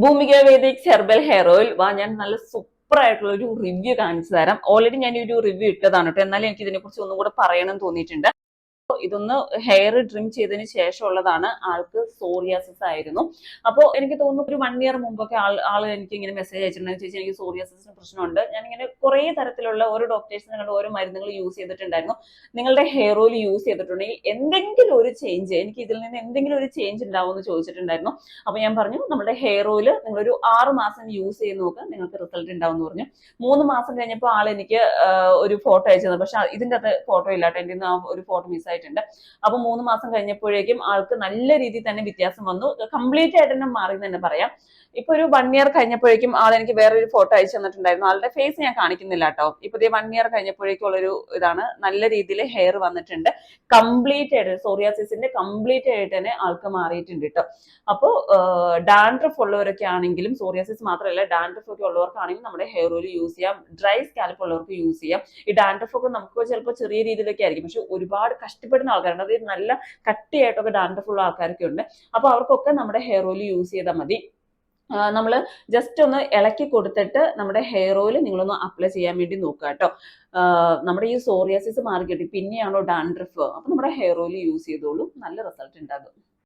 ഭൂമിക Vedic herbal hair oil വാ, ഞാൻ നല്ല സൂപ്പർ ആയിട്ടുള്ള ഒരു റിവ്യൂ കാണിച്ചു തരാം. ഓൾറെഡി ഞാൻ ഒരു റിവ്യൂ ഇട്ടതാണ് കേട്ടോ, എന്നാലും എനിക്ക് ഇതിനെ കുറിച്ച് ഒന്നും കൂടെ പറയണം തോന്നിയിട്ടുണ്ട്. ഇതൊന്ന് ഹെയർ ട്രിം ചെയ്തതിന് ശേഷമുള്ളതാണ്. ആൾക്ക് സോറിയാസിസ് ആയിരുന്നു. അപ്പോൾ എനിക്ക് തോന്നുന്നു ഒരു 1 ഇയർ മുമ്പൊക്കെ ആള് എനിക്ക് ഇങ്ങനെ മെസ്സേജ് അയച്ചിട്ടുണ്ടെന്ന് ചോദിച്ചാൽ എനിക്ക് സോറിയാസിന് പ്രശ്നമുണ്ട്, ഞാനിങ്ങനെ കുറേ തരത്തിലുള്ള ഓരോ ഡോക്ടേഴ്സിനെ കണ്ട് ഓരോ മരുന്നുകൾ യൂസ് ചെയ്തിട്ടുണ്ടായിരുന്നു. നിങ്ങളുടെ ഹെയർ ഓയിൽ യൂസ് ചെയ്തിട്ടുണ്ടെങ്കിൽ എന്തെങ്കിലും ഒരു ചേഞ്ച്, എനിക്ക് ഇതിൽ നിന്ന് എന്തെങ്കിലും ഒരു ചേഞ്ച് ഉണ്ടാവുമെന്ന് ചോദിച്ചിട്ടുണ്ടായിരുന്നു. അപ്പൊ ഞാൻ പറഞ്ഞു നമ്മുടെ ഹെയർ ഓയിൽ നിങ്ങളൊരു 6 മാസം യൂസ് ചെയ്ത് നോക്കുക, നിങ്ങൾക്ക് റിസൾട്ട് ഉണ്ടാവും എന്ന് പറഞ്ഞു. 3 മാസം കഴിഞ്ഞപ്പോൾ ആൾ എനിക്ക് ഒരു ഫോട്ടോ അയച്ചു തന്നു. പക്ഷെ ഇതിന്റെ അകത്ത് ഫോട്ടോ ഇല്ലാട്ടോ, എൻ്റെ ഒരു ഫോട്ടോ മിസ് ആയിട്ടുണ്ട്. അപ്പൊ 3 മാസം കഴിഞ്ഞപ്പോഴേക്കും ആൾക്ക് നല്ല രീതിയിൽ തന്നെ വ്യത്യാസം വന്നു. കംപ്ലീറ്റ് ആയിട്ട് തന്നെ മാറി എന്ന് തന്നെ പറയാം. ഇപ്പൊ ഒരു 1 ഇയർ കഴിഞ്ഞപ്പോഴേക്കും ആൾ എനിക്ക് വേറൊരു ഫോട്ടോ അയച്ചു തന്നിട്ടുണ്ടായിരുന്നു. ആളുടെ ഫേസ് ഞാൻ കാണിക്കുന്നില്ല കേട്ടോ. ഇപ്പൊ 1 ഇയർ കഴിഞ്ഞപ്പോഴേക്കും ഉള്ളൊരു ഇതാണ്. നല്ല രീതിയിൽ ഹെയർ വന്നിട്ടുണ്ട്. കംപ്ലീറ്റ് ആയിട്ട് സോറിയാസിന്റെ കംപ്ലീറ്റ് ആയിട്ട് തന്നെ ആൾക്ക് മാറിയിട്ടുണ്ട് കേട്ടോ. അപ്പോൾ ഡാൻഡ്രഫ് ഉള്ളവരൊക്കെ ആണെങ്കിലും, സോറിയാസിസ് മാത്രമല്ല ഡാൻഡ്രഫ് ഒക്കെ ഉള്ളവർക്കാണെങ്കിലും നമ്മുടെ ഹെയർ ഓയിൽ യൂസ് ചെയ്യാം. ഡ്രൈ സ്കാൽപ്പ് ഉള്ളവർക്ക് യൂസ് ചെയ്യാം. ഈ ഡാൻഡ്രഫ് ഒക്കെ നമുക്ക് ചിലപ്പോൾ ചെറിയ രീതിയിലൊക്കെ ആയിരിക്കും, പക്ഷെ ഒരുപാട് കഷ്ടപ്പെടുന്ന ആൾക്കാരുണ്ട്. അത് നല്ല കട്ടിയായിട്ടൊക്കെ ഡാൻഡ്രഫ് ഉള്ള ആൾക്കാരൊക്കെ ഉണ്ട്. അപ്പൊ അവർക്കൊക്കെ നമ്മുടെ ഹെയർ ഓയിൽ യൂസ് ചെയ്താൽ മതി. നമ്മൾ ജസ്റ്റ് ഒന്ന് ഇളക്കി കൊടുത്തിട്ട് നമ്മുടെ ഹെയർ ഓയിൽ നിങ്ങളൊന്ന് അപ്ലൈ ചെയ്യാൻ വേണ്ടി നോക്കുക കേട്ടോ. നമ്മുടെ ഈ സോറിയാസിസ് മാറി കിട്ടി, പിന്നെയാണോ ഡാൻഡ്രഫ്, അപ്പൊ നമ്മുടെ ഹെയർ ഓയിൽ യൂസ് ചെയ്തോളൂ, നല്ല റിസൾട്ട് ഉണ്ടാകും.